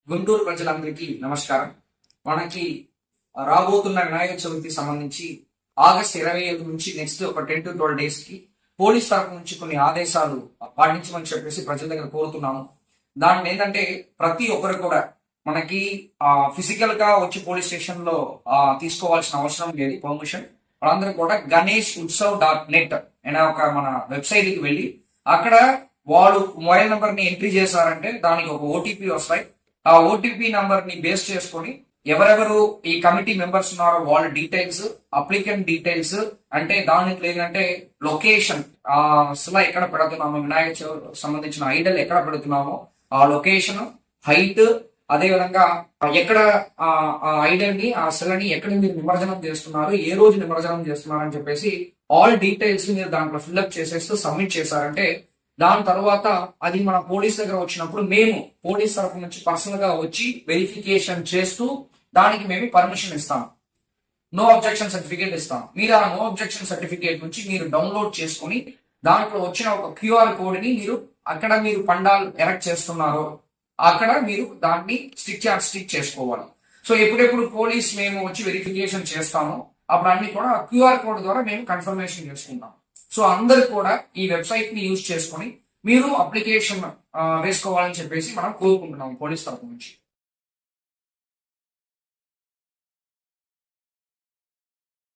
గుంటూరు ప్రజలందరికీ నమస్కారం. మనకి రాబోతున్న వినాయక చవితికి సంబంధించి ఆగస్ట్ 25 నుంచి నెక్స్ట్ ఒక 10 to 12 days కి పోలీస్ తరఫు నుంచి కొన్ని ఆదేశాలు పాటించమని చెప్పేసి ప్రజల దగ్గర కోరుతున్నాము. దాంట్లో ఏంటంటే ప్రతి ఒక్కరు కూడా మనకి ఫిజికల్ గా వచ్చి పోలీస్ స్టేషన్ లో తీసుకోవాల్సిన అవసరం లేదు పర్మిషన్. వాళ్ళందరూ కూడా ganeshutsav.net అనే ఒక మన వెబ్సైట్ కి వెళ్ళి అక్కడ వాళ్ళు మొబైల్ నెంబర్ ని ఎంట్రీ చేశారంటే దానికి ఒక ఓటీపీ వస్తాయి. ఆ ఓటీపీ నంబర్ ని బేస్ చేసుకొని ఎవరెవరు ఈ కమిటీ మెంబర్స్ ఉన్నారో వాళ్ళ డీటెయిల్స్, అప్లికెంట్ డీటెయిల్స్, అంటే దానికి ఏంటంటే లొకేషన్ అసలు ఎక్కడ పెడుతున్నామో, వినాయక చవితికి సంబంధించిన ఐడల్ ఎక్కడ పెడుతున్నామో ఆ లొకేషన్, హైట్, అదే విధంగా ఎక్కడ ఆ ఐడల్ ని ఆ శిలని ఎక్కడ మీరు నిమజ్జనం చేస్తున్నారు, ఏ రోజు నిమజ్జనం చేస్తున్నారు అని చెప్పేసి ఆల్ డీటెయిల్స్ మీరు దాంట్లో ఫిల్అప్ చేసేస్తూ సబ్మిట్ చేశారంటే దాని తర్వాత అది మన పోలీస్ దగ్గర వచ్చినప్పుడు మేము పోలీస్ తరఫు నుంచి పర్సనల్ గా వచ్చి వెరిఫికేషన్ చేస్తూ దానికి మేము పర్మిషన్ ఇస్తాం. నో అబ్జెక్షన్ సర్టిఫికేట్ ఇస్తాం. మీరు ఆ నో అబ్జెక్షన్ సర్టిఫికేట్ నుంచి మీరు డౌన్లోడ్ చేసుకుని దాంట్లో వచ్చిన ఒక క్యూఆర్ కోడ్ ని మీరు అక్కడ మీరు పండాల్ ఎరెక్ట్ చేస్తున్నారో అక్కడ మీరు దాన్ని స్టిక్ చేసుకోవాలి. సో ఎప్పుడెప్పుడు పోలీస్ మేము వచ్చి వెరిఫికేషన్ చేస్తామో అప్పుడు అన్ని కూడా క్యూఆర్ కోడ్ ద్వారా మేము కన్ఫర్మేషన్ చేసుకుంటాం. సో అందరు కూడా ఈ వెబ్సైట్ ని యూజ్ చేసుకొని మీరు అప్లికేషన్ వేసుకోవాలని చెప్పేసి మనం కోరుకుంటున్నాం పోలీస్ తరఫు నుంచి.